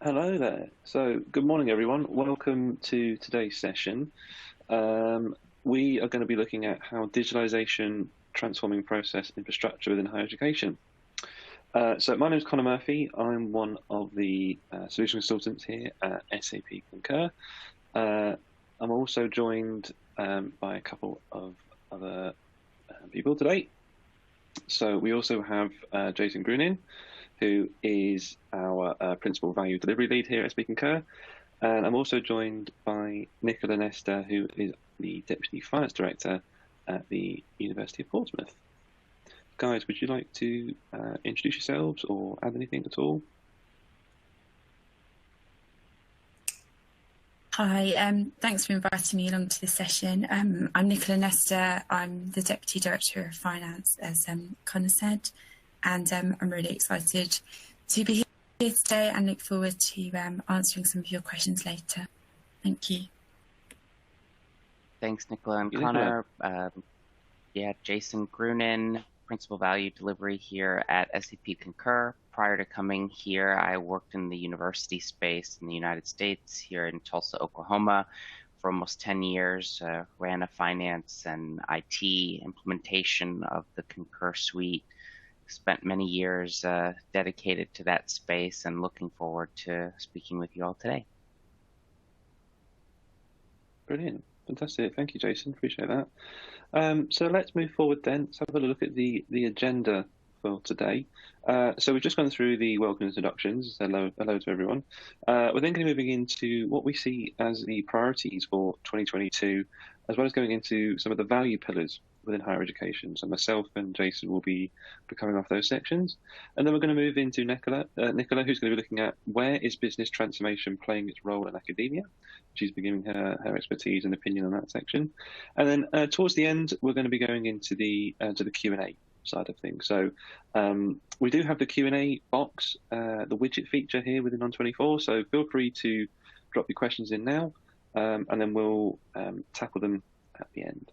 Hello there. So, good morning, everyone. Welcome to today's session. We are going to be looking at how digitalisation transforming process infrastructure within higher education. So, my name is Connor Murphy. I'm one of the solution consultants here at SAP Concur. I'm also joined by a couple of other people today. So, we also have Jason Grunin, who is our Principal Value Delivery Lead here at SB Concur. And I'm also joined by Nicola Nesta, who is the Deputy Finance Director at the University of Portsmouth. Guys, would you like to introduce yourselves or add anything at all? Hi, thanks for inviting me along to this session. I'm Nicola Nesta. I'm the Deputy Director of Finance, as Connor said, and I'm really excited to be here today and look forward to answering some of your questions later. Thank you. Thanks, Nicola and Connor. Jason Grunin, Principal Value Delivery here at SAP Concur. Prior to coming here, I worked in the university space in the United States here in Tulsa, Oklahoma for almost 10 years, ran a finance and IT implementation of the Concur suite, spent many years dedicated to that space and looking forward to speaking with you all today. Brilliant. Fantastic. Thank you, Jason. Appreciate that. So let's move forward then. Let's have a look at the agenda for today. So we've just gone through the welcome introductions. Hello to everyone. We're then going to be moving into what we see as the priorities for 2022, as well as going into some of the value pillars within higher education. So myself and Jason will be coming off those sections. And then we're going to move into Nicola, who's going to be looking at where is business transformation playing its role in academia. She's been giving her expertise and opinion on that section. And then towards the end, we're going to be going into the Q&A side of things. So we do have the Q&A box, the widget feature here within On24. So feel free to drop your questions in now, and then we'll tackle them at the end.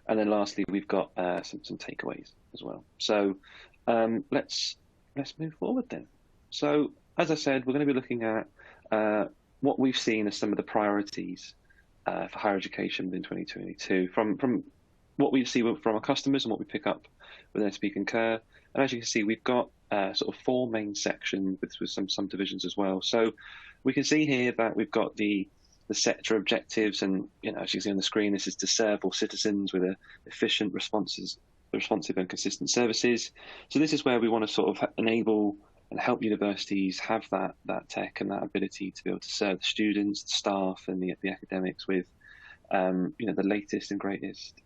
And then lastly, we've got some takeaways as well. So let's move forward then. So as I said, we're going to be looking at what we've seen as some of the priorities for higher education within 2022 from what we see from our customers and what we pick up with SB Concur. And as you can see, we've got sort of four main sections with some divisions as well. So we can see here that we've got the sector objectives, and as you can see on the screen, this is to serve all citizens with efficient responsive and consistent services. So this is where we want to sort of enable and help universities have that tech and that ability to be able to serve the students, the staff, and the academics with the latest and greatest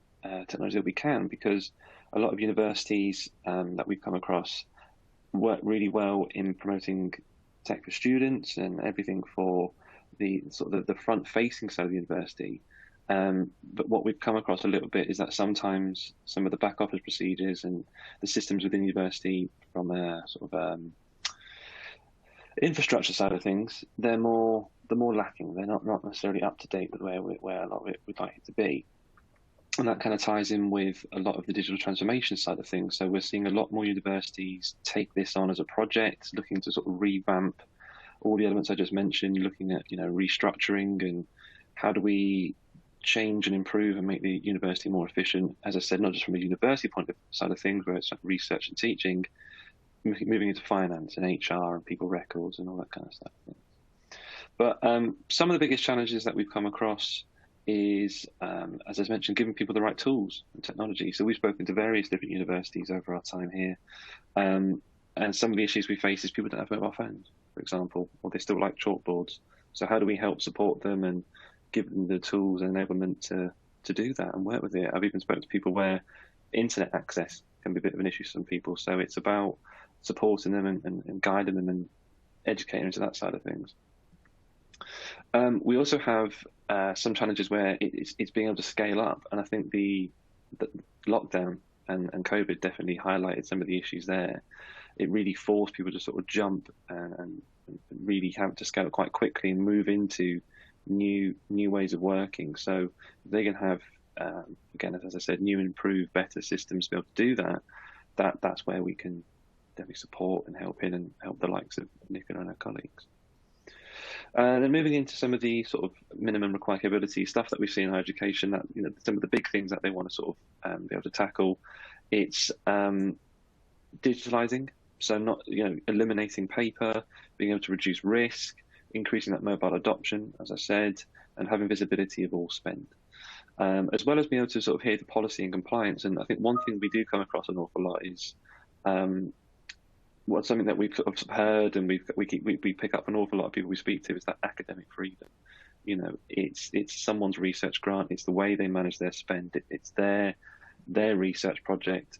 technology that we can, because a lot of universities that we've come across work really well in promoting tech for students and everything for the sort of the front-facing side of the university. But what we've come across a little bit is that sometimes some of the back office procedures and the systems within the university, from a sort of infrastructure side of things, they're more lacking. They're not necessarily up to date with where a lot of it would like it to be. And that kind of ties in with a lot of the digital transformation side of things. So we're seeing a lot more universities take this on as a project, looking to sort of revamp all the elements I just mentioned. You're looking at restructuring and how do we change and improve and make the university more efficient. As I said, not just from a university side of things, where it's like research and teaching, moving into finance and HR and people records and all that kind of stuff. But some of the biggest challenges that we've come across is, as I mentioned, giving people the right tools and technology. So we've spoken to various different universities over our time here. And some of the issues we face is people don't have mobile phones, for example, or they still like chalkboards. So how do we help support them and give them the tools and enablement to do that and work with it? I've even spoken to people where internet access can be a bit of an issue for some people. So it's about supporting them and guiding them and educating them to that side of things. We also have some challenges where it's being able to scale up. And I think the lockdown and COVID definitely highlighted some of the issues there. It really forced people to sort of jump and really have to scale quite quickly and move into new ways of working. So they can have, again, as I said, new and improved, better systems to be able to do that. That's where we can definitely support and help the likes of Nicola and her colleagues. Then moving into some of the sort of minimum required capability stuff that we see in higher education, that some of the big things that they want to sort of be able to tackle, it's digitalising, so not eliminating paper, being able to reduce risk, increasing that mobile adoption, as I said, and having visibility of all spend, as well as being able to sort of hear the policy and compliance. And I think one thing we do come across an awful lot is what's something that we've sort of heard, and we pick up an awful lot of people we speak to, is that academic freedom. It's someone's research grant. It's the way they manage their spend. It's their research project.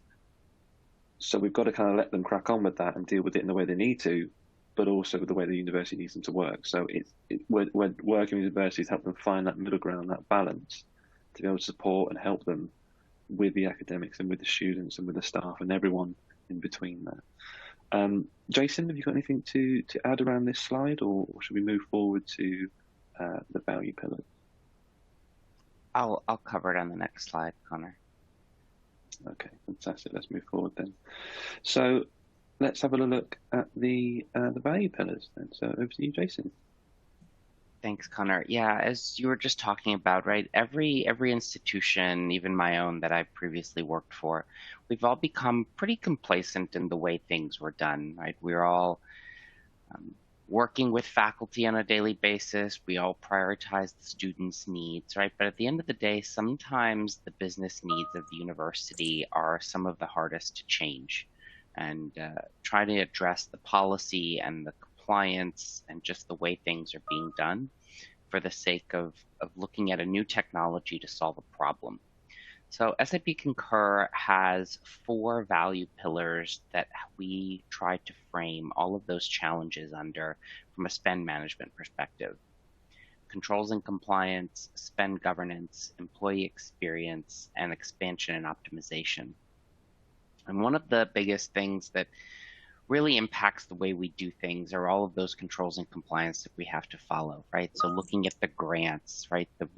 So we've got to kind of let them crack on with that and deal with it in the way they need to, but also with the way the university needs them to work. So we're working with universities to help them find that middle ground, that balance, to be able to support and help them with the academics and with the students and with the staff and everyone in between there. Jason, have you got anything to add around this slide, or should we move forward to the value pillars? I'll cover it on the next slide, Connor. Okay, fantastic. Let's move forward then. So let's have a look at the value pillars then. So over to you, Jason. Thanks, Connor. Yeah, as you were just talking about, right, every institution, even my own that I've previously worked for, we've all become pretty complacent in the way things were done, right? We're all working with faculty on a daily basis. We all prioritize the students' needs, right? But at the end of the day, sometimes the business needs of the university are some of the hardest to change, and try to address the policy and the compliance and just the way things are being done for the sake of looking at a new technology to solve a problem. So SAP Concur has 4 value pillars that we try to frame all of those challenges under from a spend management perspective: controls and compliance, spend governance, employee experience, and expansion and optimization. And one of the biggest things that really impacts the way we do things are all of those controls and compliance that we have to follow, right? So looking at the grants, right, the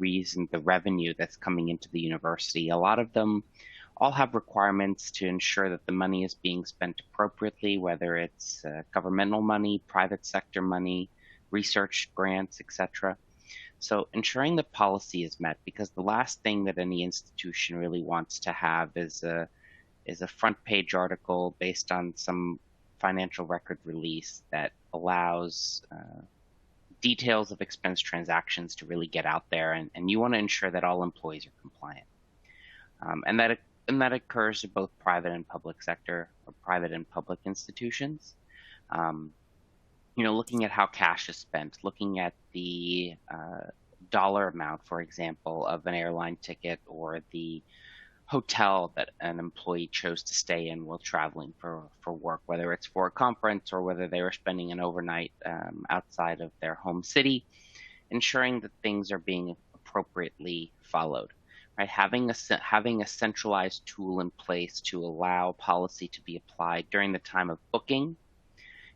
revenue that's coming into the university, a lot of them all have requirements to ensure that the money is being spent appropriately, whether it's governmental money, private sector money, research grants, etc. So ensuring the policy is met, because the last thing that any institution really wants to have is a front page article based on some financial record release that allows details of expense transactions to really get out there, and you want to ensure that all employees are compliant. And that occurs in both private and public sector, or private and public institutions. Looking at how cash is spent, looking at the dollar amount, for example, of an airline ticket, or the hotel that an employee chose to stay in while traveling for work, whether it's for a conference or whether they were spending an overnight outside of their home city, ensuring that things are being appropriately followed. Right? Having a centralized tool in place to allow policy to be applied during the time of booking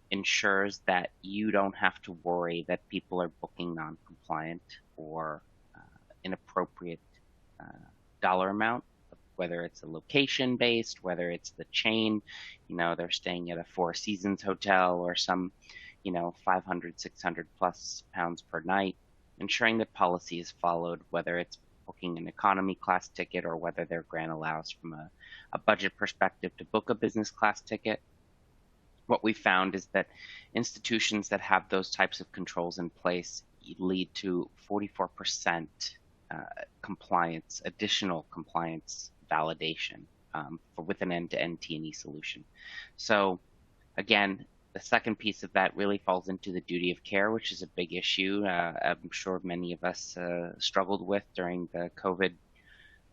ensures that you don't have to worry that people are booking non-compliant or inappropriate dollar amount, whether it's a location based, whether it's the chain, they're staying at a Four Seasons hotel or some, 500, 600 plus pounds per night, ensuring that policy is followed, whether it's booking an economy class ticket or whether their grant allows from a budget perspective to book a business class ticket. What we found is that institutions that have those types of controls in place lead to 44% compliance, additional compliance validation with an end-to-end T&E solution. So again, the second piece of that really falls into the duty of care, which is a big issue I'm sure many of us struggled with during the COVID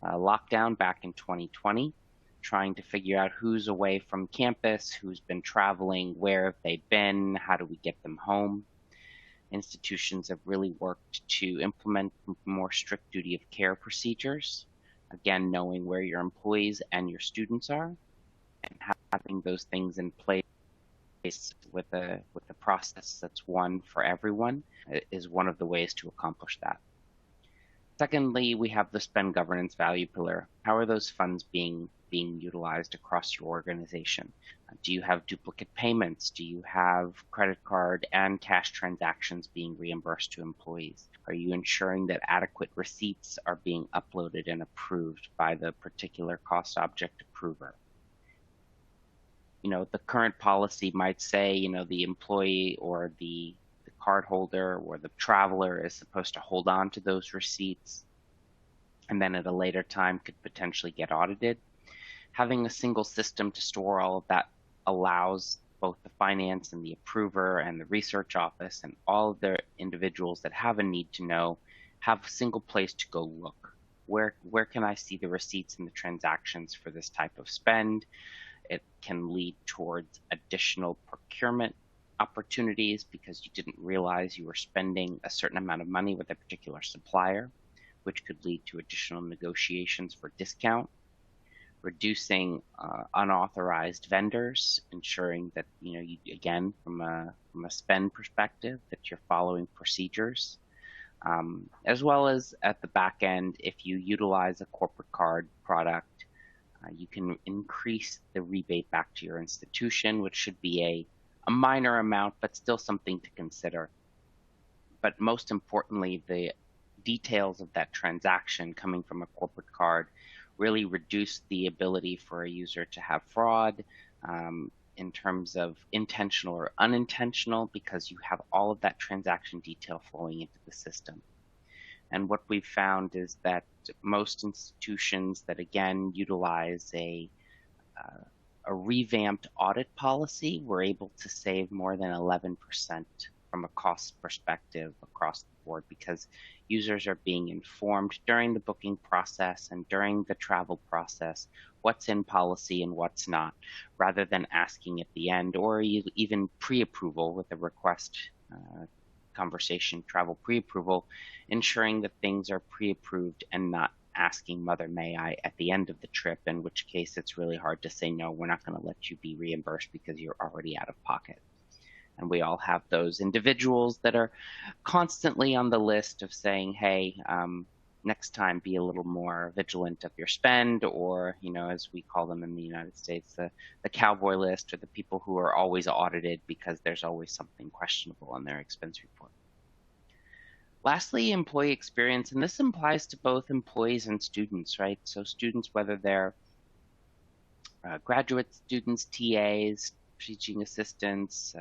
lockdown back in 2020, trying to figure out who's away from campus, who's been traveling, where have they been, how do we get them home. Institutions have really worked to implement more strict duty of care procedures, again, knowing where your employees and your students are, and having those things in place with a process that's one for everyone is one of the ways to accomplish that. Secondly, we have the spend governance value pillar. How are those funds being utilized across your organization? Do you have duplicate payments? Do you have credit card and cash transactions being reimbursed to employees? Are you ensuring that adequate receipts are being uploaded and approved by the particular cost object approver? The current policy might say, the employee or the cardholder or the traveler is supposed to hold on to those receipts and then at a later time could potentially get audited. Having a single system to store all of that allows both the finance and the approver and the research office and all of the individuals that have a need to know have a single place to go look. Where can I see the receipts and the transactions for this type of spend? It can lead towards additional procurement opportunities because you didn't realize you were spending a certain amount of money with a particular supplier, which could lead to additional negotiations for discount, reducing unauthorized vendors, ensuring that, you, again, from a spend perspective, that you're following procedures, as well as at the back end, if you utilize a corporate card product, you can increase the rebate back to your institution, which should be a minor amount, but still something to consider. But most importantly, the details of that transaction coming from a corporate card really reduce the ability for a user to have fraud in terms of intentional or unintentional, because you have all of that transaction detail flowing into the system. And what we've found is that most institutions that, again, utilize a revamped audit policy were able to save more than 11% from a cost perspective across the board, because users are being informed during the booking process and during the travel process what's in policy and what's not, rather than asking at the end or even pre-approval with a request conversation, travel pre-approval, ensuring that things are pre-approved and not asking Mother May I at the end of the trip, in which case it's really hard to say, no, we're not going to let you be reimbursed because you're already out of pocket. And we all have those individuals that are constantly on the list of saying, hey, next time be a little more vigilant of your spend, or, as we call them in the United States, the cowboy list, or the people who are always audited because there's always something questionable on their expense report. Lastly, employee experience, and this applies to both employees and students, right? So students, whether they're graduate students, TAs, teaching assistants,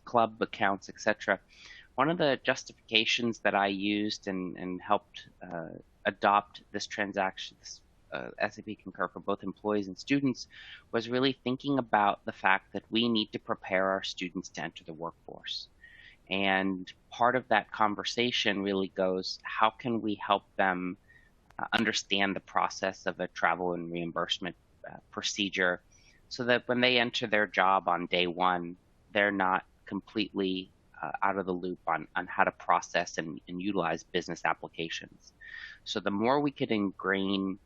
club accounts, etc. One of the justifications that I used and helped adopt this transaction, this SAP Concur for both employees and students, was really thinking about the fact that we need to prepare our students to enter the workforce. And part of that conversation really goes, how can we help them understand the process of a travel and reimbursement procedure, so that when they enter their job on day one, they're not completely out of the loop on how to process and utilize business applications. So the more we could ingrain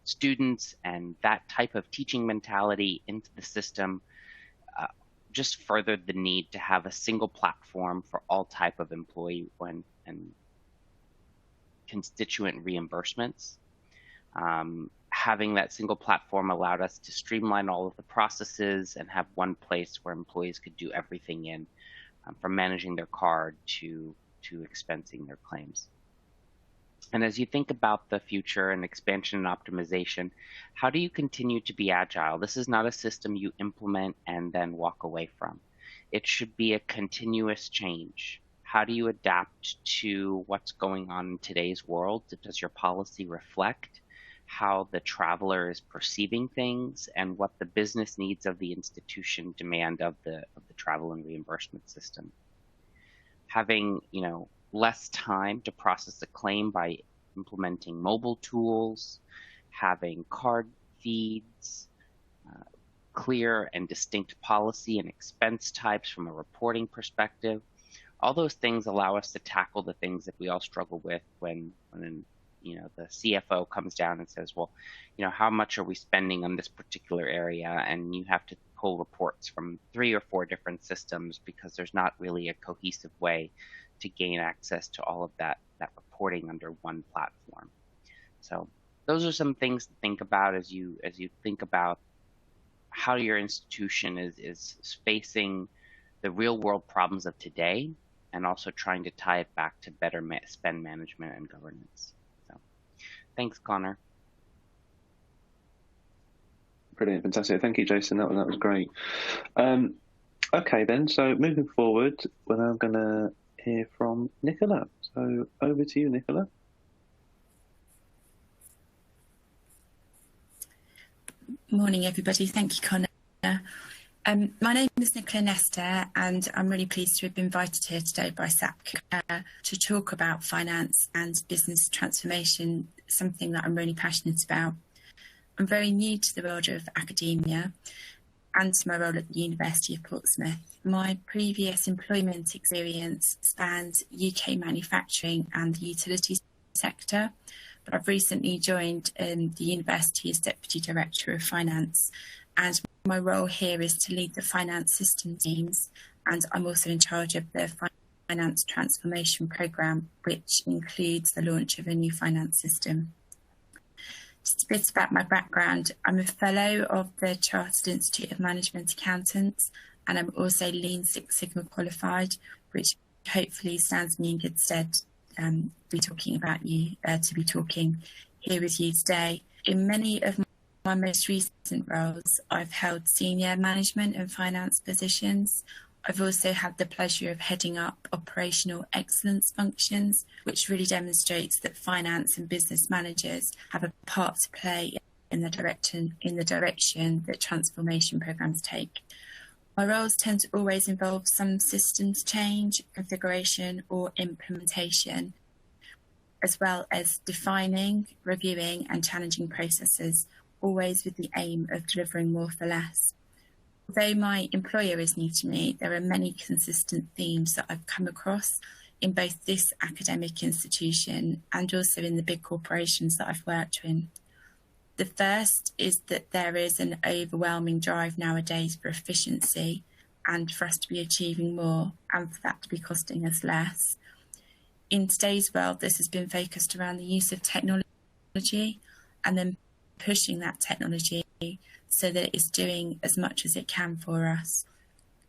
students and that type of teaching mentality into the system, just furthered the need to have a single platform for all type of employee and constituent reimbursements. Having that single platform allowed us to streamline all of the processes and have one place where employees could do everything in, from managing their card to expensing their claims. And as you think about the future and expansion and optimization, how do you continue to be agile? This is not a system you implement and then walk away from. It should be a continuous change. How do you adapt to what's going on in today's world? Does your policy reflect how the traveler is perceiving things and what the business needs of the institution demand of the travel and reimbursement system? Having, less time to process a claim by implementing mobile tools, having card feeds, clear and distinct policy and expense types from a reporting perspective. All those things allow us to tackle the things that we all struggle with when the CFO comes down and says, well, how much are we spending on this particular area? And you have to pull reports from 3 or 4 different systems because there's not really a cohesive way to gain access to all of that reporting reporting under one platform. So those are some things to think about as you think about how your institution is facing the real world problems of today, and also trying to tie it back to better spend management and governance. So thanks, Connor. Brilliant, fantastic. Thank you, Jason. That was great. Okay, then. So moving forward, we're now going to hear from Nicola. So over to you, Nicola. Morning, everybody. Thank you, Connor. My name is Nicola Nesta, and I'm really pleased to have been invited here today by SAP to talk about finance and business transformation, something that I'm really passionate about. I'm very new to the world of academia and to my role at the University of Portsmouth. My previous employment experience spans UK manufacturing and the utilities sector, but I've recently joined the university as Deputy Director of Finance, and my role here is to lead the finance system teams, and I'm also in charge of the finance transformation programme, which includes the launch of a new finance system. Just a bit about my background. I'm a fellow of the Chartered Institute of Management Accountants, and I'm also Lean Six Sigma qualified, which hopefully stands me in good stead to be talking here with you today. In many of my most recent roles, I've held senior management and finance positions. I've also had the pleasure of heading up operational excellence functions, which really demonstrates that finance and business managers have a part to play in the direction that transformation programs take. My roles tend to always involve some systems change, configuration, or implementation, as well as defining, reviewing, and challenging processes, always with the aim of delivering more for less. Although my employer is new to me, there are many consistent themes that I've come across in both this academic institution and also in the big corporations that I've worked in. The first is that there is an overwhelming drive nowadays for efficiency and for us to be achieving more and for that to be costing us less. In today's world, this has been focused around the use of technology and then pushing that technology so that it's doing as much as it can for us.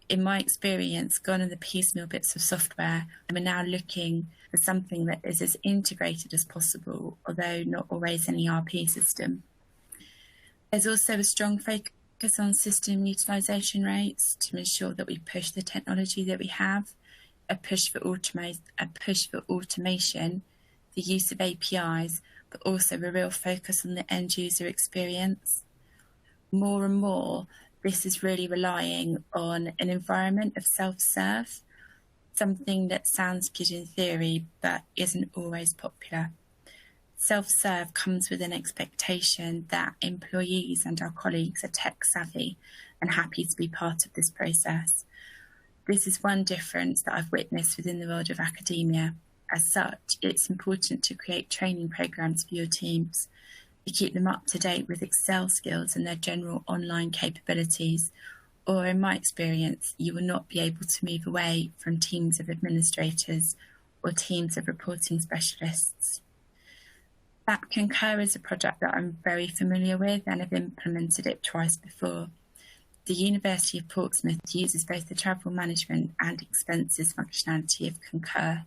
In my experience, gone are the piecemeal bits of software, and we're now looking for something that is as integrated as possible, although not always an ERP system. There's also a strong focus on system utilisation rates to ensure that we push the technology that we have, a push for automation, the use of APIs, but also a real focus on the end user experience. More and more, this is really relying on an environment of self-serve, something that sounds good in theory, but isn't always popular. Self-serve comes with an expectation that employees and our colleagues are tech savvy and happy to be part of this process. This is one difference that I've witnessed within the world of academia. As such, it's important to create training programs for your teams to keep them up to date with Excel skills and their general online capabilities, or in my experience, you will not be able to move away from teams of administrators or teams of reporting specialists. SAP Concur is a project that I'm very familiar with and have implemented it twice before. The University of Portsmouth uses both the travel management and expenses functionality of Concur.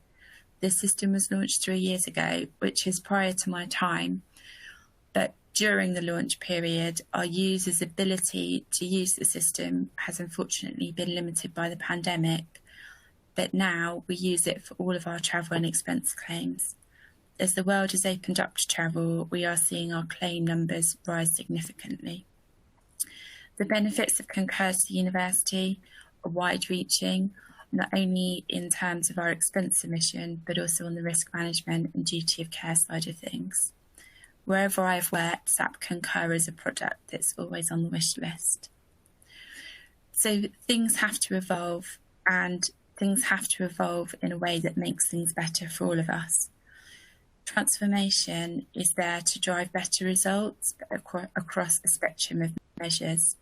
This system was launched 3 years ago, which is prior to my time, but during the launch period, our users' ability to use the system has unfortunately been limited by the pandemic, but now we use it for all of our travel and expense claims. As the world has opened up to travel, we are seeing our claim numbers rise significantly. The benefits of Concur to the university are wide-reaching, not only in terms of our expense submission, but also on the risk management and duty of care side of things. Wherever I've worked, SAP Concur is a product that's always on the wish list. So things have to evolve, and things have to evolve in a way that makes things better for all of us. Transformation is there to drive better results across a spectrum of measures.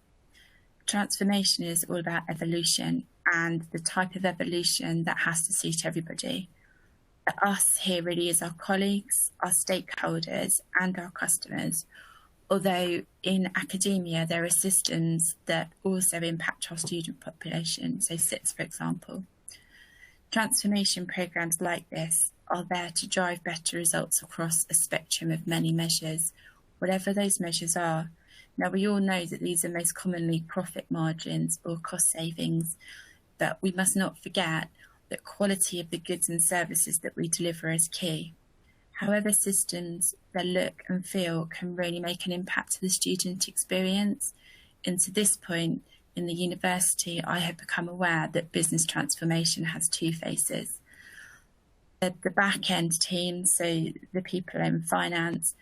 Transformation is all about evolution and the type of evolution that has to suit everybody. The us here really is our colleagues, our stakeholders, and our customers. Although in academia, there are systems that also impact our student population, so SITs, for example. Transformation programs like this are there to drive better results across a spectrum of many measures, whatever those measures are. Now, we all know that these are most commonly profit margins or cost savings, but we must not forget that quality of the goods and services that we deliver is key. However systems that look and feel can really make an impact to the student experience. And to this point in the university, I have become aware that business transformation has two faces. The back end team, so the people in finance,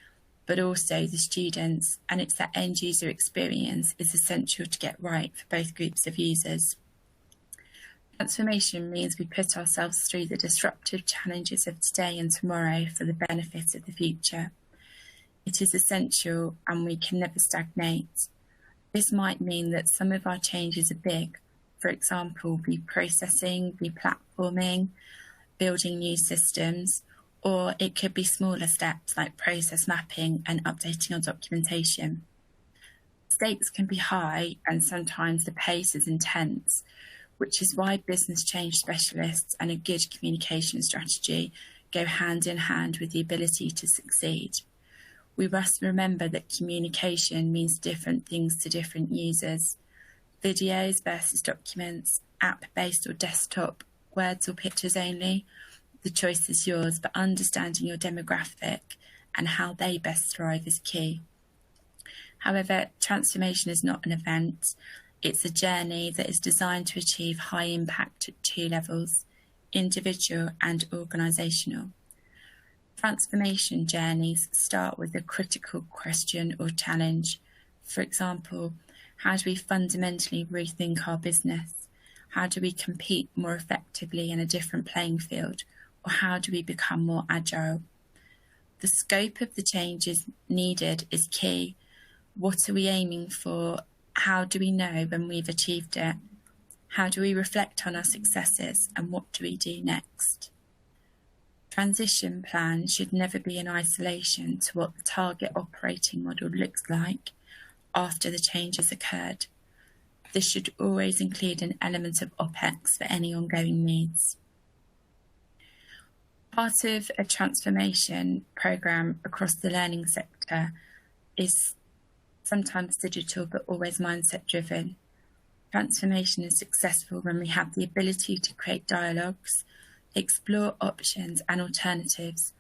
but also the students, and it's that end user experience is essential to get right for both groups of users. Transformation means we put ourselves through the disruptive challenges of today and tomorrow for the benefit of the future. It is essential and we can never stagnate. This might mean that some of our changes are big, for example, reprocessing, replatforming, building new systems, or it could be smaller steps like process mapping and updating our documentation. Stakes can be high and sometimes the pace is intense, which is why business change specialists and a good communication strategy go hand in hand with the ability to succeed. We must remember that communication means different things to different users. Videos versus documents, app-based or desktop, words or pictures only. The choice is yours, but understanding your demographic and how they best thrive is key. However, transformation is not an event. It's a journey that is designed to achieve high impact at two levels, individual and organisational. Transformation journeys start with a critical question or challenge. For example, how do we fundamentally rethink our business? How do we compete more effectively in a different playing field? Or how do we become more agile? The scope of the changes needed is key. What are we aiming for? How do we know when we've achieved it? How do we reflect on our successes and what do we do next? Transition plan should never be in isolation to what the target operating model looks like after the changes occurred. This should always include an element of OPEX for any ongoing needs. Part of a transformation programme across the learning sector is sometimes digital but always mindset driven. Transformation is successful when we have the ability to create dialogues, explore options and alternatives,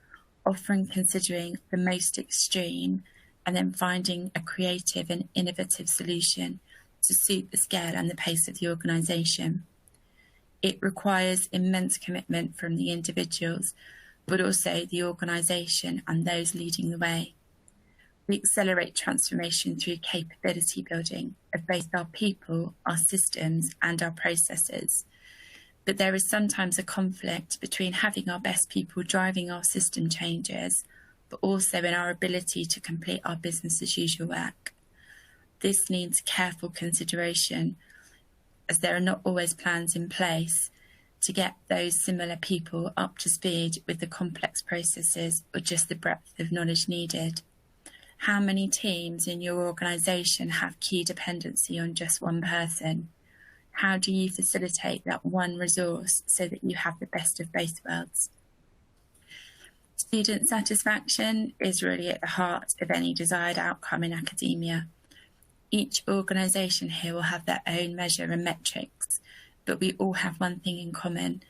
often considering the most extreme and then finding a creative and innovative solution to suit the scale and the pace of the organisation. It requires immense commitment from the individuals, but also the organisation and those leading the way. We accelerate transformation through capability building of both our people, our systems, and our processes. But there is sometimes a conflict between having our best people driving our system changes, but also in our ability to complete our business as usual work. This needs careful consideration, as there are not always plans in place to get those similar people up to speed with the complex processes or just the breadth of knowledge needed. How many teams in your organisation have key dependency on just one person? How do you facilitate that one resource so that you have the best of both worlds? Student satisfaction is really at the heart of any desired outcome in academia. Each organisation here will have their own measure and metrics, but we all have one thing in common,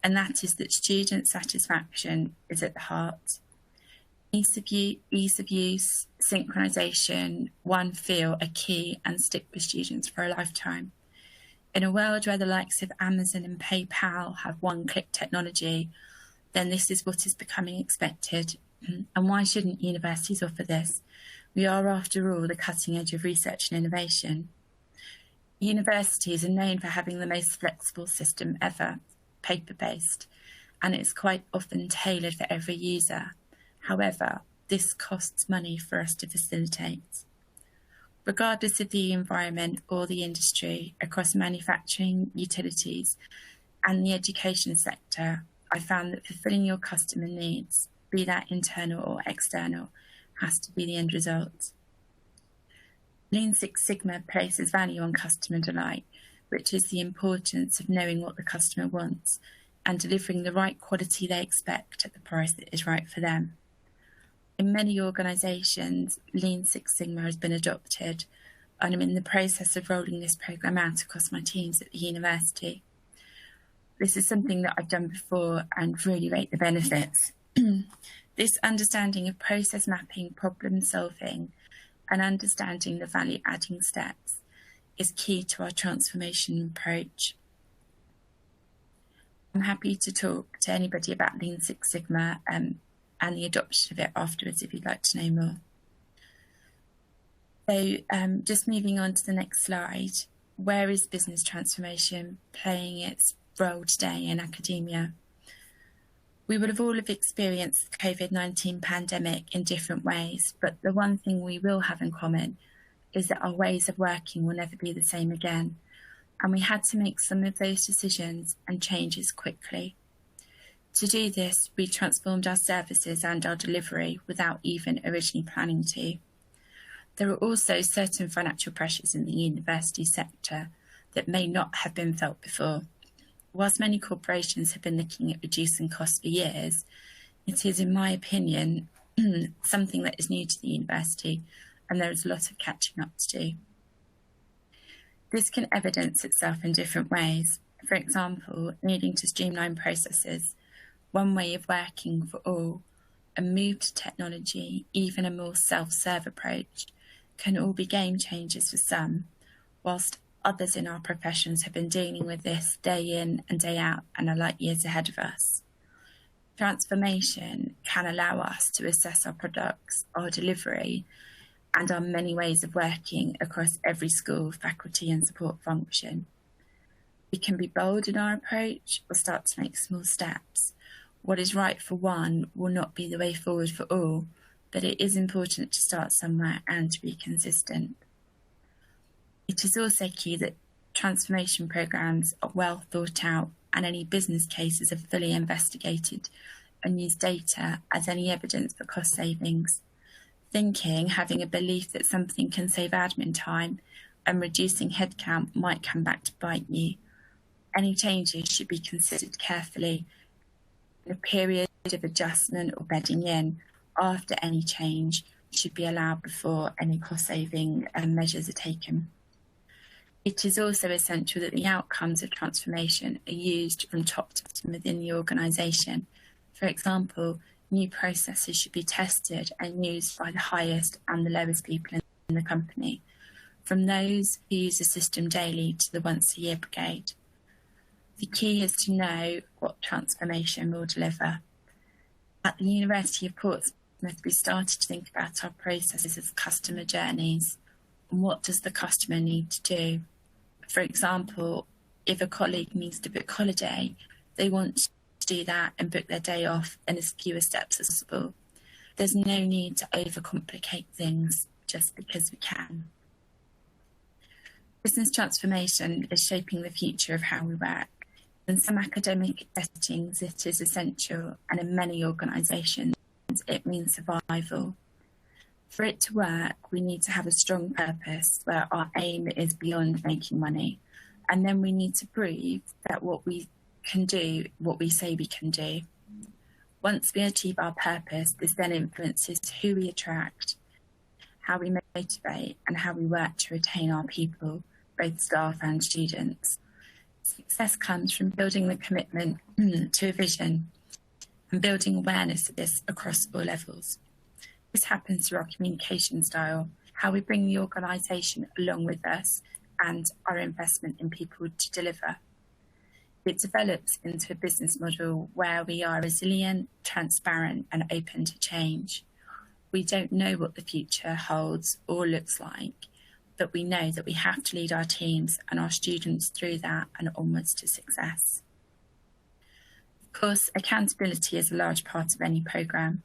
and that is that student satisfaction is at the heart. Ease of use, synchronisation, one feel are key and stick with students for a lifetime. In a world where the likes of Amazon and PayPal have one-click technology, then this is what is becoming expected. And why shouldn't universities offer this? We are, after all, the cutting edge of research and innovation. Universities are known for having the most flexible system ever, paper-based, and it's quite often tailored for every user. However, this costs money for us to facilitate. Regardless of the environment or the industry, across manufacturing, utilities, and the education sector, I found that fulfilling your customer needs, be that internal or external, has to be the end result. Lean Six Sigma places value on customer delight, which is the importance of knowing what the customer wants and delivering the right quality they expect at the price that is right for them. In many organisations, Lean Six Sigma has been adopted, and I'm in the process of rolling this programme out across my teams at the university. This is something that I've done before and really rate the benefits. This understanding of process mapping, problem solving, and understanding the value-adding steps is key to our transformation approach. I'm happy to talk to anybody about Lean Six Sigma and the adoption of it afterwards if you'd like to know more. So just moving on to the next slide, where is business transformation playing its role today in academia? We would have all have experienced the COVID-19 pandemic in different ways, but the one thing we will have in common is that our ways of working will never be the same again. And we had to make some of those decisions and changes quickly. To do this, we transformed our services and our delivery without even originally planning to. There are also certain financial pressures in the university sector that may not have been felt before. Whilst many corporations have been looking at reducing costs for years, it is, in my opinion, something that is new to the university, and there is a lot of catching up to do. This can evidence itself in different ways. For example, needing to streamline processes, one way of working for all, a move to technology, even a more self-serve approach, can all be game changers for some, whilst others in our professions have been dealing with this day in and day out and are light years ahead of us. Transformation can allow us to assess our products, our delivery, and our many ways of working across every school, faculty and support function. We can be bold in our approach or start to make small steps. What is right for one will not be the way forward for all, but it is important to start somewhere and to be consistent. It is also key that transformation programmes are well thought out and any business cases are fully investigated and use data as any evidence for cost savings. Having a belief that something can save admin time and reducing headcount might come back to bite you. Any changes should be considered carefully. A period of adjustment or bedding in after any change should be allowed before any cost-saving measures are taken. It is also essential that the outcomes of transformation are used from top to bottom within the organisation. For example, new processes should be tested and used by the highest and the lowest people in the company, from those who use the system daily to the once-a-year brigade. The key is to know what transformation will deliver. At the University of Portsmouth, we started to think about our processes as customer journeys. And what does the customer need to do? For example, if a colleague needs to book holiday, they want to do that and book their day off in as few steps as possible. There's no need to overcomplicate things just because we can. Business transformation is shaping the future of how we work. In some academic settings, it is essential, and in many organisations, it means survival. For it to work, we need to have a strong purpose where our aim is beyond making money. And then we need to prove that what we can do, what we say we can do. Once we achieve our purpose, this then influences who we attract, how we motivate, and how we work to retain our people, both staff and students. Success comes from building the commitment to a vision and building awareness of this across all levels. This happens through our communication style, how we bring the organisation along with us, and our investment in people to deliver. It develops into a business model where we are resilient, transparent, and open to change. We don't know what the future holds or looks like, but we know that we have to lead our teams and our students through that and onwards to success. Of course, accountability is a large part of any programme.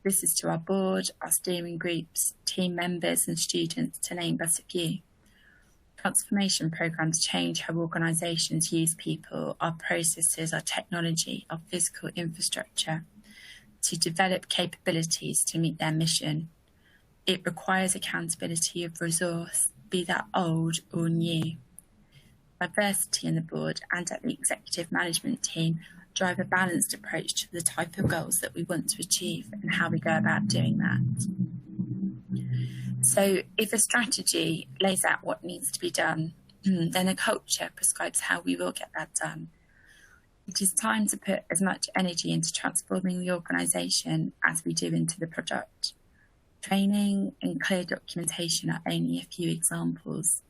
This is to our board, our steering groups, team members and students, to name but a few. Transformation programs change how organisations use people, our processes, our technology, our physical infrastructure to develop capabilities to meet their mission. It requires accountability of resource, be that old or new. Diversity in the board and at the executive management team drive a balanced approach to the type of goals that we want to achieve and how we go about doing that. So if a strategy lays out what needs to be done, then a culture prescribes how we will get that done. It is time to put as much energy into transforming the organisation as we do into the product. Training and clear documentation are only a few examples.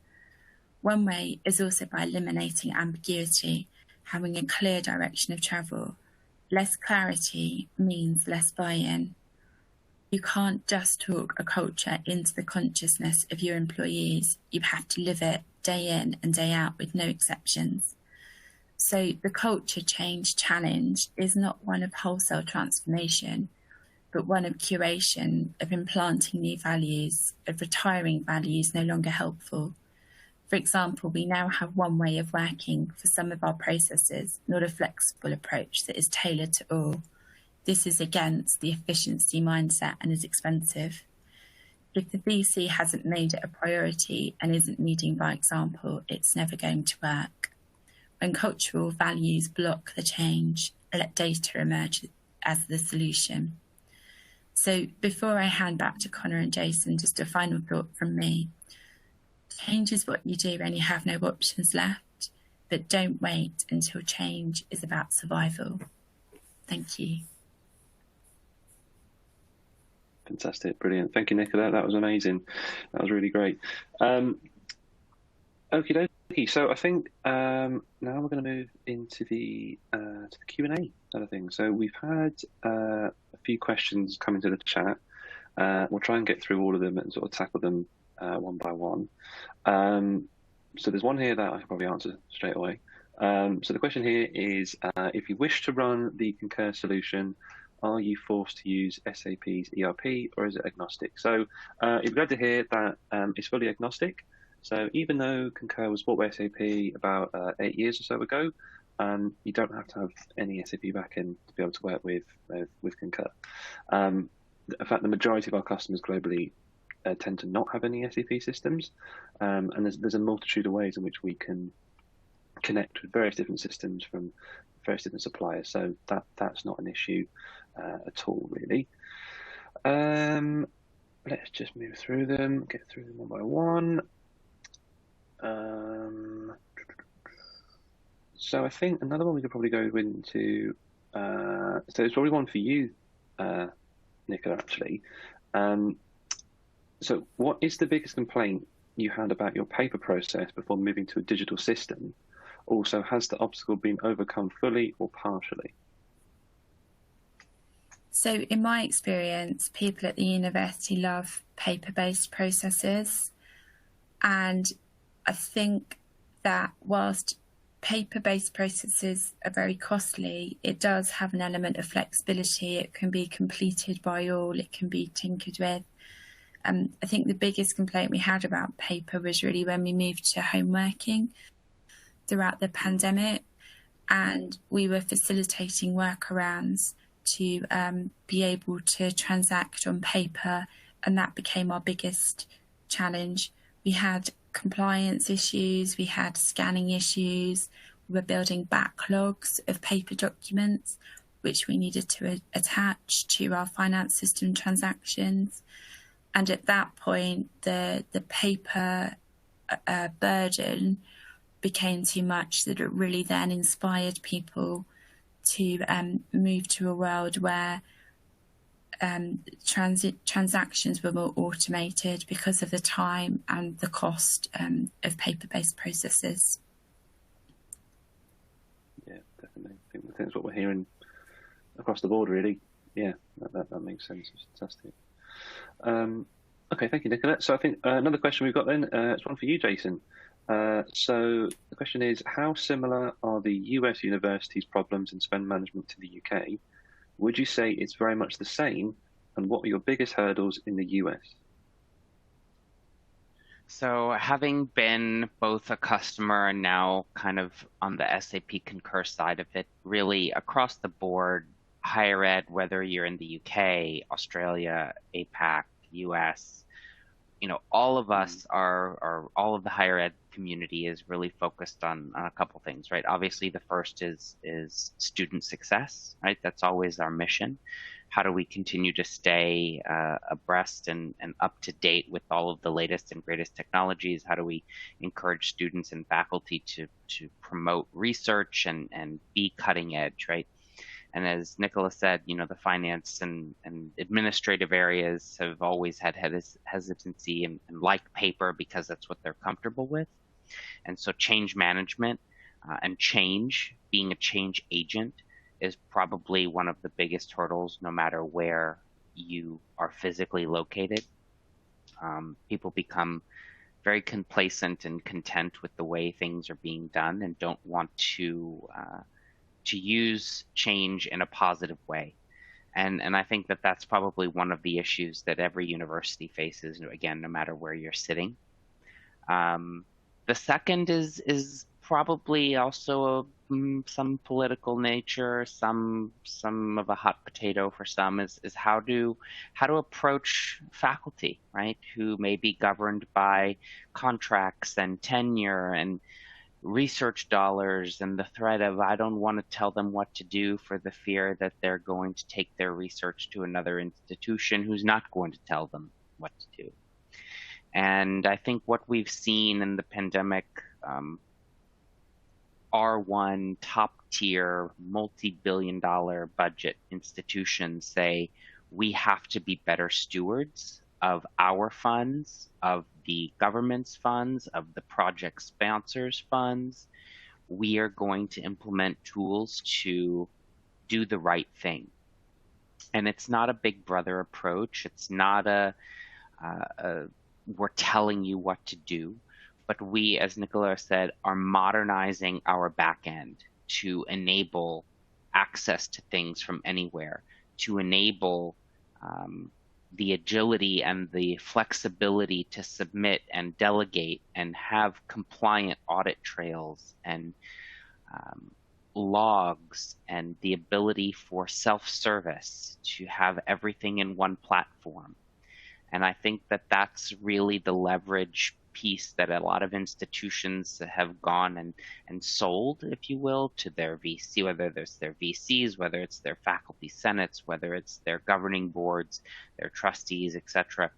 One way is also by eliminating ambiguity, having a clear direction of travel. Less clarity means less buy-in. You can't just talk a culture into the consciousness of your employees. You have to live it day in and day out with no exceptions. So the culture change challenge is not one of wholesale transformation, but one of curation, of implanting new values, of retiring values no longer helpful. For example, we now have one way of working for some of our processes, not a flexible approach that is tailored to all. This is against the efficiency mindset and is expensive. If the VC hasn't made it a priority and isn't leading by example, it's never going to work. When cultural values block the change, let data emerge as the solution. So before I hand back to Connor and Jason, just a final thought from me. Change is what you do when you have no options left, but don't wait until change is about survival. Thank you. Fantastic, brilliant. Thank you, Nicola. That was amazing. That was really great. Okie dokie. So I think now we're going to move into the Q&A side of things. So we've had a few questions come into the chat. We'll try and get through all of them and sort of tackle them one by one. So there's one here that I can probably answer straight away. So the question here is, if you wish to run the Concur solution, are you forced to use SAP's ERP or is it agnostic? So you're glad to hear that it's fully agnostic. So even though Concur was bought by SAP about 8 years or so ago, you don't have to have any SAP backend to be able to work with Concur. In fact, the majority of our customers globally tend to not have any SAP systems, and there's a multitude of ways in which we can connect with various different systems from various different suppliers. So that's not an issue at all, really. Let's just move through them, get through them one by one. So I think another one we could probably go into. So it's probably one for you, Nicola, actually. So what is the biggest complaint you had about your paper process before moving to a digital system? Also, has the obstacle been overcome fully or partially? So in my experience, people at the university love paper-based processes. And I think that whilst paper-based processes are very costly, it does have an element of flexibility. It can be completed by all, it can be tinkered with. I think the biggest complaint we had about paper was really when we moved to home working throughout the pandemic, and we were facilitating workarounds to be able to transact on paper, and that became our biggest challenge. We had compliance issues, we had scanning issues, we were building backlogs of paper documents which we needed to attach to our finance system transactions. And at that point, the paper burden became too much, that it really then inspired people to move to a world where transactions were more automated because of the time and the cost of paper-based processes. Yeah, definitely. I think that's what we're hearing across the board, really. Yeah, that makes sense. It's fantastic. Okay, thank you, Nicola. So I think another question we've got then, it's one for you, Jason. So the question is, how similar are the US universities' problems in spend management to the UK? Would you say it's very much the same? And what are your biggest hurdles in the US? So having been both a customer and now kind of on the SAP Concur side of it, really across the board, higher ed, whether you're in the UK, Australia, APAC, US, all of us are all of the higher ed community is really focused on a couple things, right? Obviously, the first is student success, right? That's always our mission. How do we continue to stay abreast and up to date with all of the latest and greatest technologies? How do we encourage students and faculty to promote research and be cutting edge, right? And as Nicola said, the finance and administrative areas have always had hesitancy and like paper because that's what they're comfortable with. And so change management and being a change agent, is probably one of the biggest hurdles, no matter where you are physically located. People become very complacent and content with the way things are being done and don't want to use change in a positive way. And I think that that's probably one of the issues that every university faces, again, no matter where you're sitting. The second is probably also some political nature, some of a hot potato for some, is how to approach faculty, right, who may be governed by contracts and tenure and research dollars and the threat of, I don't want to tell them what to do, for the fear that they're going to take their research to another institution who's not going to tell them what to do. And I think what we've seen in the pandemic, R1 top tier multi-billion-dollar budget institutions say we have to be better stewards of our funds, of the government's funds, of the project sponsors' funds. We are going to implement tools to do the right thing. And it's not a big brother approach. It's not we're telling you what to do, but we, as Nicola said, are modernizing our back end to enable access to things from anywhere, to enable the agility and the flexibility to submit and delegate and have compliant audit trails and logs, and the ability for self-service, to have everything in one platform. And I think that that's really the leverage piece that a lot of institutions have gone and sold, if you will, to their VC, whether it's their VCs, whether it's their faculty senates, whether it's their governing boards, their trustees, etc.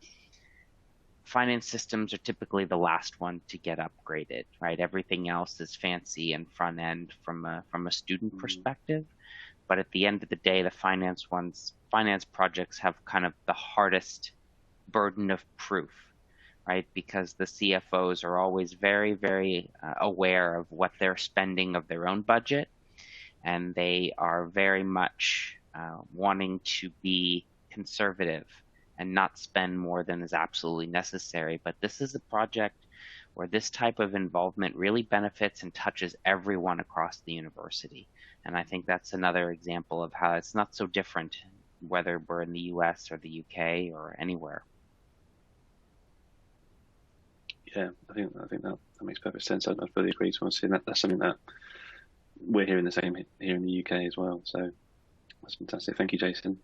Finance systems are typically the last one to get upgraded, right? Everything else is fancy and front end from a student perspective. But at the end of the day, the finance projects have kind of the hardest burden of proof, right? Because the CFOs are always very, very aware of what they're spending of their own budget, and they are very much wanting to be conservative and not spend more than is absolutely necessary. But this is a project where this type of involvement really benefits and touches everyone across the university. And I think that's another example of how it's not so different whether we're in the US or the UK or anywhere. Yeah, I think that makes perfect sense. I fully agree. So that's something that we're hearing the same here in the UK as well. So that's fantastic. Thank you, Jason.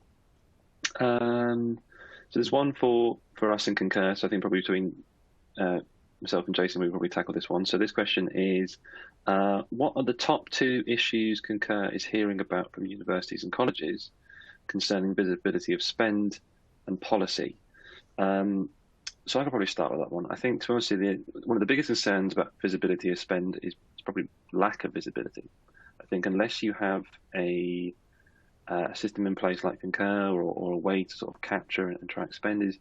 So there's one for us in Concur. So I think probably between myself and Jason, we'll probably tackle this one. So this question is, what are the top 2 issues Concur is hearing about from universities and colleges concerning visibility of spend and policy? So I could probably start with that one. I think, to be honest, one of the biggest concerns about visibility of spend is probably lack of visibility. I think unless you have a system in place like Concur or a way to sort of capture and track spend, is,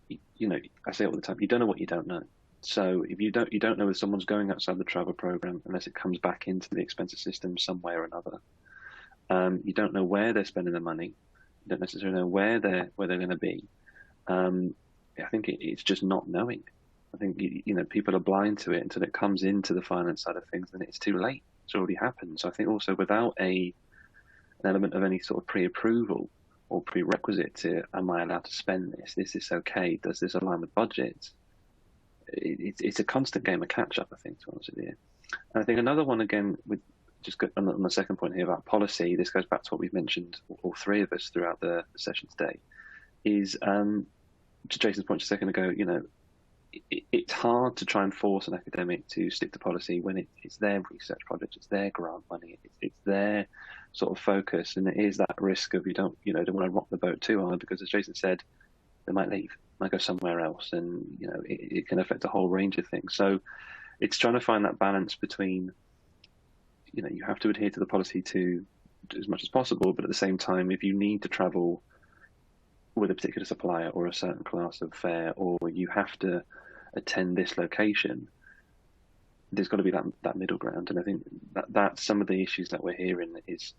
I say it all the time, you don't know what you don't know. So if you don't know if someone's going outside the travel program unless it comes back into the expenses system some way or another. You don't know where they're spending the money. You don't necessarily know where they're going to be. I think it's just not knowing. I think people are blind to it until it comes into the finance side of things, and it's too late. It's already happened. So I think also without an element of any sort of pre-approval or prerequisite to, am I allowed to spend this? Is this okay? Does this align with budget? it's a constant game of catch up, I think, to be honest with you. And I think another one, again, with just on the second point here about policy, this goes back to what we've mentioned, all three of us, throughout the session today, is to Jason's point just a second ago, it's hard to try and force an academic to stick to policy when it's their research project, it's their grant money, it's their sort of focus, and it is that risk of don't want to rock the boat too hard, because as Jason said, they might leave, might go somewhere else, and it can affect a whole range of things. So it's trying to find that balance between, you have to adhere to the policy to as much as possible, but at the same time, if you need to travel with a particular supplier or a certain class of fare, or you have to attend this location, there's got to be that middle ground. And I think that's some of the issues that we're hearing. It's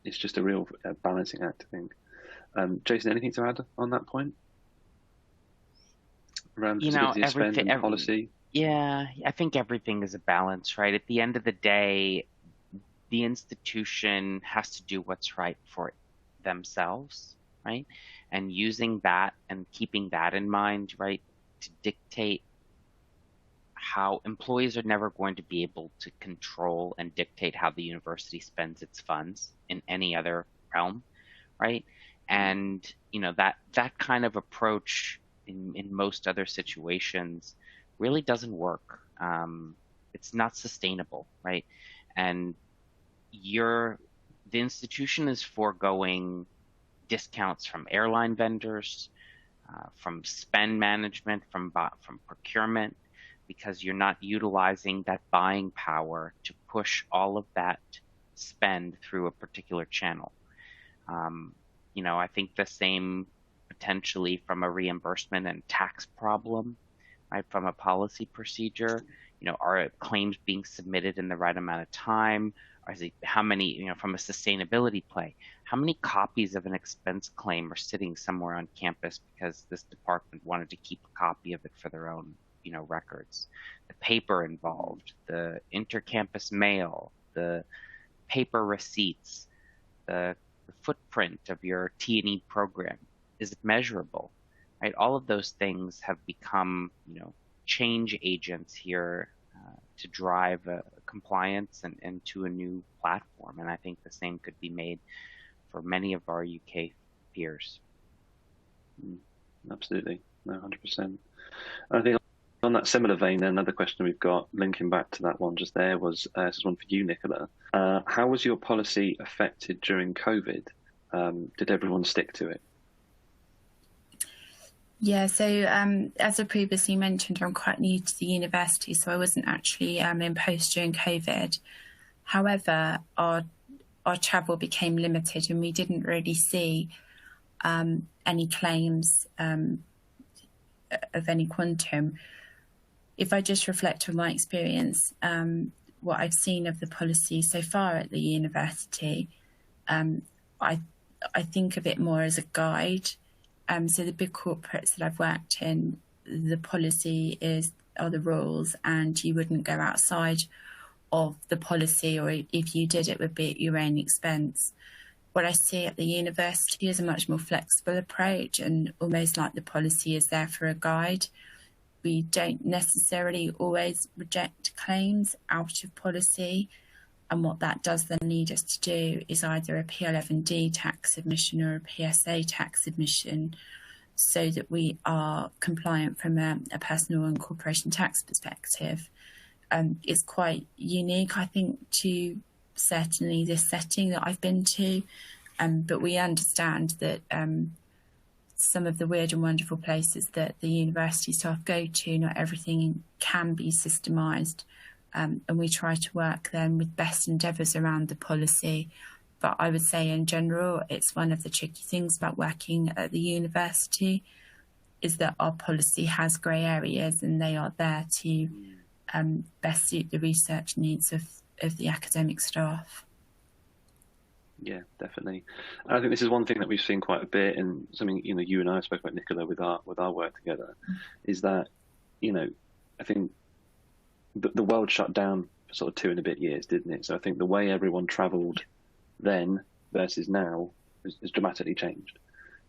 just a real balancing act, I think. Jason, anything to add on that point around feasibility of spend and policy? Yeah, I think everything is a balance, right? At the end of the day, the institution has to do what's right for themselves, right? And using that and keeping that in mind, right, to dictate how employees are never going to be able to control and dictate how the university spends its funds in any other realm, right? And that kind of approach in most other situations really doesn't work. It's not sustainable, right? And the institution is foregoing discounts from airline vendors, from spend management, from procurement, because you're not utilizing that buying power to push all of that spend through a particular channel. I think the same potentially from a reimbursement and tax problem, right? From a policy procedure, are claims being submitted in the right amount of time? Or how many, from a sustainability play, how many copies of an expense claim are sitting somewhere on campus because this department wanted to keep a copy of it for their own, records? The paper involved, the intercampus mail, the paper receipts, the footprint of your T&E program, is it measurable, right? All of those things have become, change agents here to drive compliance and to a new platform. And I think the same could be made for many of our UK peers. Absolutely, no, 100%. I think on that similar vein, then another question we've got linking back to that one just there was, this is one for you, Nicola. How was your policy affected during COVID? Did everyone stick to it? Yeah, so as I previously mentioned, I'm quite new to the university, so I wasn't actually in post during COVID. However, our travel became limited and we didn't really see any claims of any quantum. If I just reflect on my experience, what I've seen of the policy so far at the university, I think of it more as a guide. So the big corporates that I've worked in, the policy are the rules, and you wouldn't go outside of the policy, or if you did, it would be at your own expense. What I see at the university is a much more flexible approach, and almost like the policy is there for a guide. We don't necessarily always reject claims out of policy. And what that does then lead us to do is either a P11D tax submission or a PSA tax submission, so that we are compliant from a personal and corporation tax perspective. It's quite unique, I think, to certainly this setting that I've been to, but we understand that some of the weird and wonderful places that the university staff go to, not everything can be systemised. And we try to work then with best endeavours around the policy. But I would say in general, it's one of the tricky things about working at the university is that our policy has grey areas, and they are there to best suit the research needs of the academic staff. Yeah, definitely. And I think this is one thing that we've seen quite a bit, and something you and I spoke about, Nicola, with our work together, is that I think the world shut down for sort of 2 and a bit years, didn't it? So I think the way everyone travelled then versus now has dramatically changed.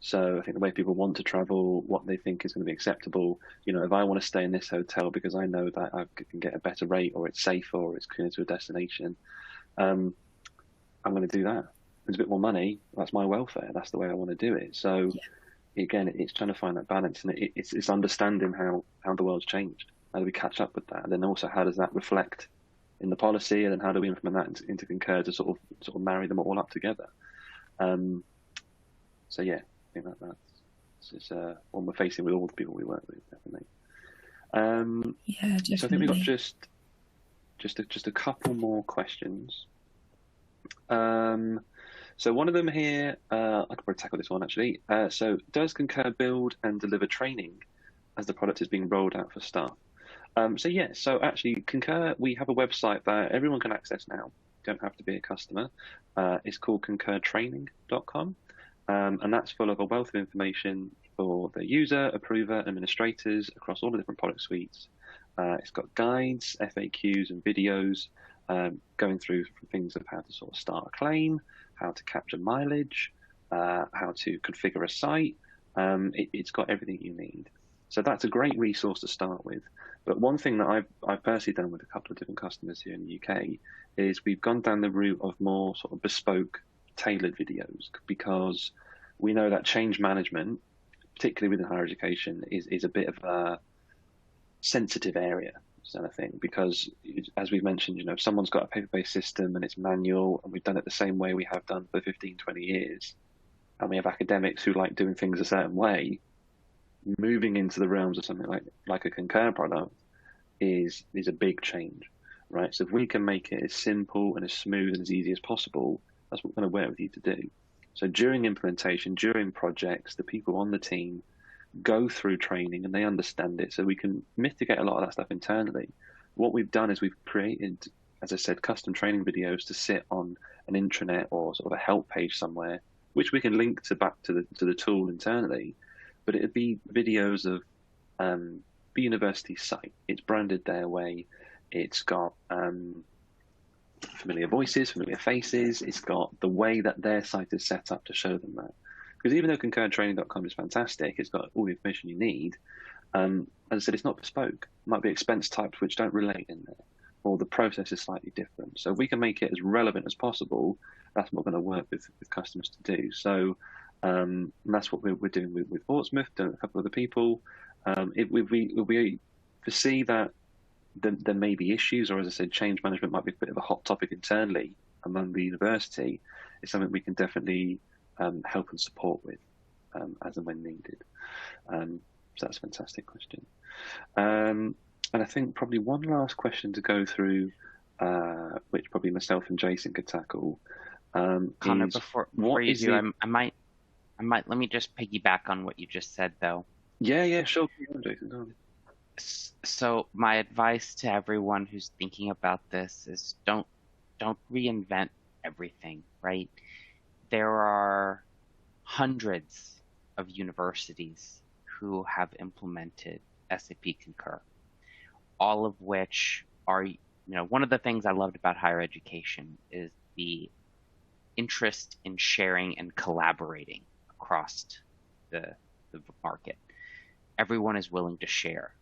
So I think the way people want to travel, what they think is going to be acceptable. If I want to stay in this hotel because I know that I can get a better rate, or it's safer, or it's closer to a destination, I'm going to do that. There's a bit more money. That's my welfare. That's the way I want to do it. So again, it's trying to find that balance, and it's understanding how the world's changed. How do we catch up with that? And then also, how does that reflect in the policy? And then how do we implement that into Concur to sort of marry them all up together? So yeah, I think that's one we're facing with all the people we work with, definitely. Yeah, definitely. So I think we've got just a couple more questions. So one of them here, I could probably tackle this one actually. So does Concur build and deliver training as the product is being rolled out for staff? So actually Concur, we have a website that everyone can access now. You don't have to be a customer. It's called concurtraining.com. And that's full of a wealth of information for the user, approver, administrators across all the different product suites. It's got guides, FAQs, and videos going through things of how to sort of start a claim, how to capture mileage, how to configure a site. It's got everything you need. So that's a great resource to start with. But one thing that I've personally done with a couple of different customers here in the UK is we've gone down the route of more sort of bespoke, tailored videos, because we know that change management, particularly within higher education, is a bit of a sensitive area, sort of thing, because as we've mentioned, if someone's got a paper-based system and it's manual, and we've done it the same way we have done for 15, 20 years, and we have academics who like doing things a certain way, moving into the realms of something like a Concur product is a big change, right? So if we can make it as simple and as smooth and as easy as possible, that's what we're going to work with you to do. So during implementation, during projects, the people on the team go through training and they understand it, so we can mitigate a lot of that stuff internally. What we've done is we've created, as I said, custom training videos to sit on an intranet or sort of a help page somewhere, which we can link back to the tool internally. But it'd be videos of the university site. It's branded their way. It's got familiar voices, familiar faces. It's got the way that their site is set up to show them that. Because even though concurtraining.com is fantastic, it's got all the information you need. As I said, it's not bespoke. It might be expense types which don't relate in there, or the process is slightly different. So if we can make it as relevant as possible, that's what we're going to work with customers to do. So that's what we're doing with Portsmouth, doing a couple of other people. We foresee that there may be issues, or as I said, change management might be a bit of a hot topic internally among the university. It's something we can definitely help and support with as and when needed. So that's a fantastic question. And I think probably one last question to go through, which probably myself and Jason could tackle. Connor, before you do, I might let me just piggyback on what you just said, though. Yeah, sure. Jason. So my advice to everyone who's thinking about this is don't reinvent everything, right? There are hundreds of universities who have implemented SAP Concur, all of which are, one of the things I loved about higher education is the interest in sharing and collaborating across the market. Everyone is willing to share.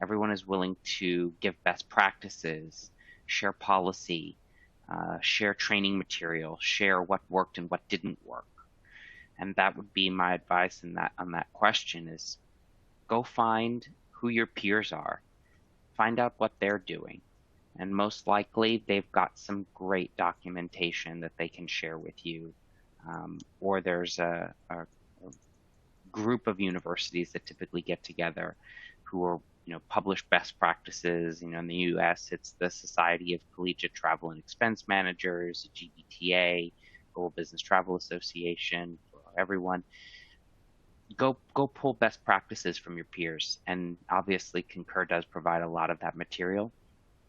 Everyone is willing to give best practices, share policy, share training material, share what worked and what didn't work. And that would be my advice on that question is go find who your peers are, find out what they're doing. And most likely they've got some great documentation that they can share with you. Or there's a group of universities that typically get together who are, publish best practices. In the US, it's the Society of Collegiate Travel and Expense Managers, GBTA, Global Business Travel Association, for everyone. Go pull best practices from your peers. And obviously Concur does provide a lot of that material,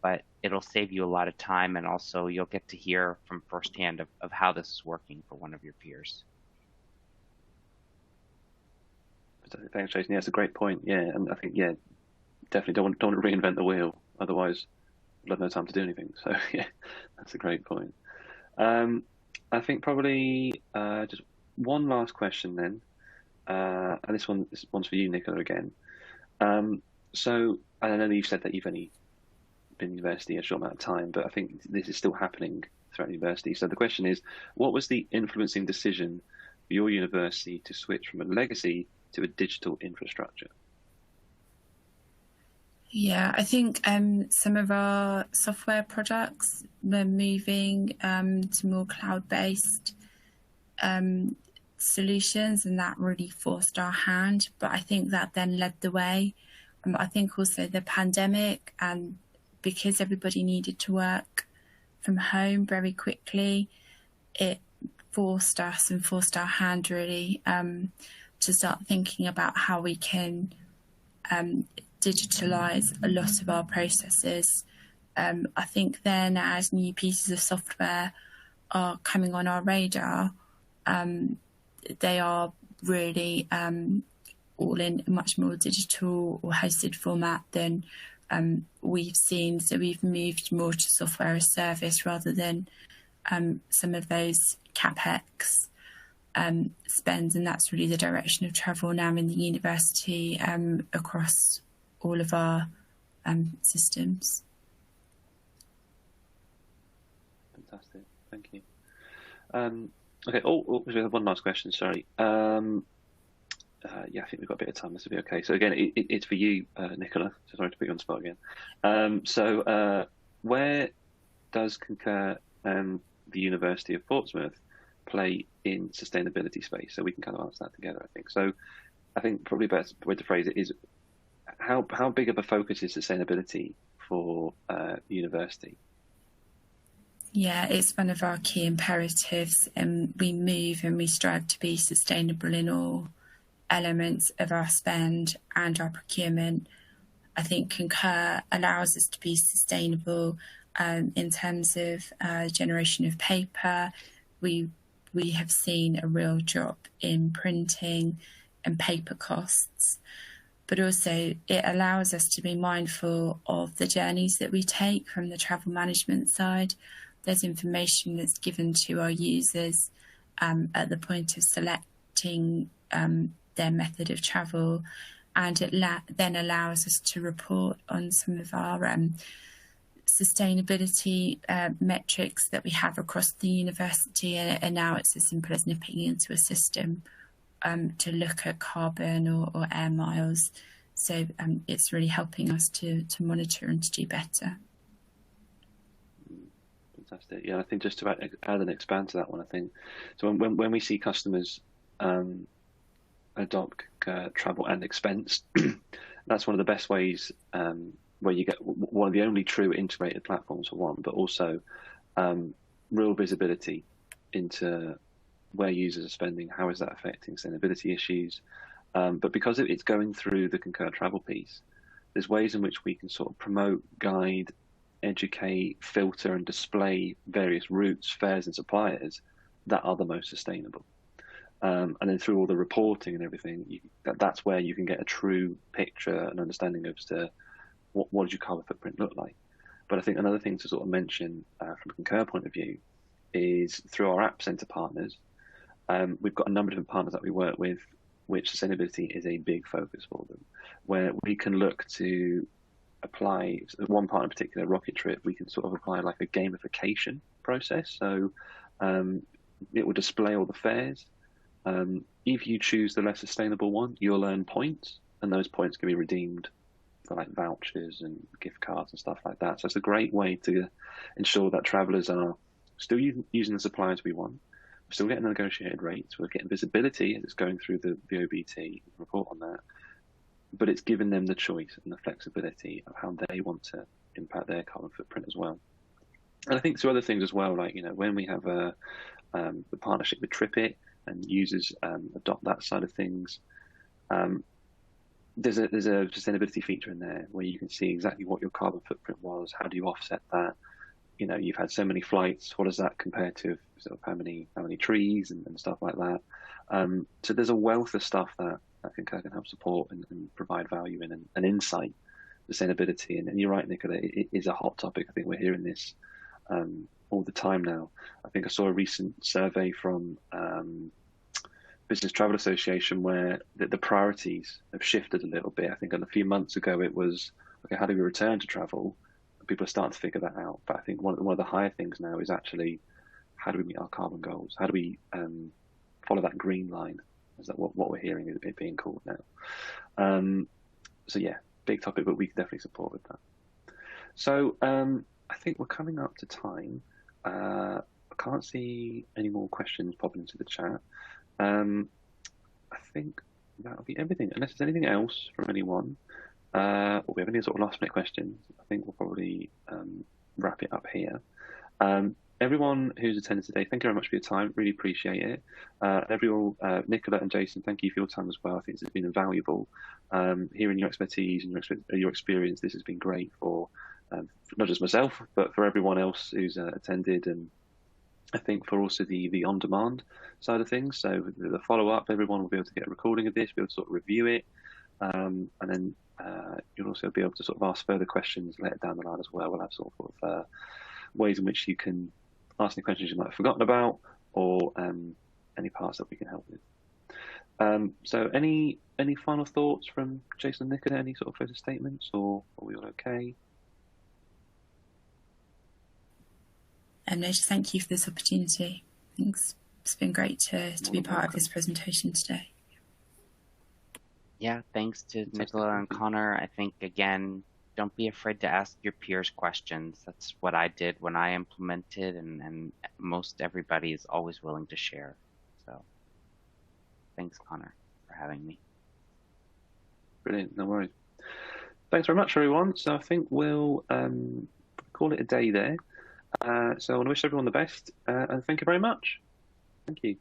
but it'll save you a lot of time, and also you'll get to hear from firsthand of how this is working for one of your peers. Thanks, Jason. Yeah, that's a great point. Yeah, and I think, definitely don't want to reinvent the wheel. Otherwise, we'll have no time to do anything. So, yeah, that's a great point. I think probably just one last question then. and this one's for you, Nicola, again. So, and I know that you've said that you've only been in university a short amount of time, but I think this is still happening throughout university. So the question is, what was the influencing decision for your university to switch from a legacy to a digital infrastructure? Yeah, I think some of our software products were moving to more cloud-based solutions, and that really forced our hand. But I think that then led the way. I think also the pandemic, and because everybody needed to work from home very quickly, it forced us and forced our hand really to start thinking about how we can digitalize a lot of our processes. I think then as new pieces of software are coming on our radar, they are really all in a much more digital or hosted format than we've seen. So we've moved more to software as service rather than some of those CapEx spends, and that's really the direction of travel now in the university across all of our systems. Fantastic, thank you. Okay, we have one last question, sorry. Yeah, I think we've got a bit of time. This will be okay. So again, it's for you, Nicola. So sorry to put you on the spot again. So where does Concur and the University of Portsmouth play in sustainability space? So we can kind of answer that together, I think. So I think probably the best way to phrase it is how big of a focus is sustainability for the university? Yeah, it's one of our key imperatives, and we move and we strive to be sustainable in all elements of our spend and our procurement. I think Concur allows us to be sustainable in terms of generation of paper. We have seen a real drop in printing and paper costs, but also it allows us to be mindful of the journeys that we take from the travel management side. There's information that's given to our users at the point of selecting their method of travel, and it then allows us to report on some of our sustainability metrics that we have across the university, and now it's as simple as nipping into a system to look at carbon or air miles. So it's really helping us to monitor and to do better. Fantastic. Yeah, I think just to add and expand to that one, I think so when we see customers adopt travel and expense, that's one of the best ways where you get one of the only true integrated platforms for one, but also real visibility into where users are spending, how is that affecting sustainability issues. But because it's going through the Concur travel piece, there's ways in which we can sort of promote, guide, educate, filter and display various routes, fares and suppliers that are the most sustainable. And then through all the reporting and everything, that's where you can get a true picture and understanding of what does your carbon footprint look like. But I think another thing to sort of mention from a Concur point of view is through our App Centre partners, we've got a number of different partners that we work with, which sustainability is a big focus for them, where we can look to apply one part in particular, Rocket Trip, we can sort of apply like a gamification process. So it will display all the fares. If you choose the less sustainable one, you'll earn points, and those points can be redeemed for like vouchers and gift cards and stuff like that. So it's a great way to ensure that travellers are still using the suppliers we want. We're still getting the negotiated rates. We're getting visibility as it's going through the VOBT report on that. But it's given them the choice and the flexibility of how they want to impact their carbon footprint as well. And I think through other things as well, like, you know, when we have the partnership with TripIt and users adopt that side of things, there's a sustainability feature in there where you can see exactly what your carbon footprint was, how do you offset that. You know, you've had so many flights, what does that compare to sort of how many trees and stuff like that. So there's a wealth of stuff that I think I can help support and provide value in and insight, sustainability. And you're right, Nicola, it is a hot topic. I think we're hearing this all the time now. I think I saw a recent survey from Business Travel Association, where the priorities have shifted a little bit. I think a few months ago it was, okay, how do we return to travel? And people are starting to figure that out. But I think one of the higher things now is actually, how do we meet our carbon goals? How do we follow that green line? Is that what we're hearing it being called now? So yeah, big topic, but we can definitely support with that. So I think we're coming up to time. I can't see any more questions popping into the chat. I think that'll be everything. Unless there's anything else from anyone, or we have any sort of last minute questions, I think we'll probably wrap it up here. Everyone who's attended today, thank you very much for your time. Really appreciate it. Everyone, Nicola and Jason, thank you for your time as well. I think this has been invaluable. Hearing your expertise and your experience, this has been great for not just myself, but for everyone else who's attended, and I think for also the on-demand side of things. So the follow-up, everyone will be able to get a recording of this, be able to sort of review it, and then you'll also be able to sort of ask further questions later down the line as well. We'll have sort of ways in which you can ask any questions you might have forgotten about, or any parts that we can help with. So any final thoughts from Jason and Nicola? Any sort of closing statements, or are we all okay? No, just thank you for this opportunity. Thanks. It's been great to be part of this presentation today. Yeah, thanks to Nicola and Connor. I think, again, don't be afraid to ask your peers questions. That's what I did when I implemented, and most everybody is always willing to share. So thanks, Connor, for having me. Brilliant, no worries. Thanks very much, everyone. So I think we'll call it a day there. So I want to wish everyone the best, and thank you very much. Thank you.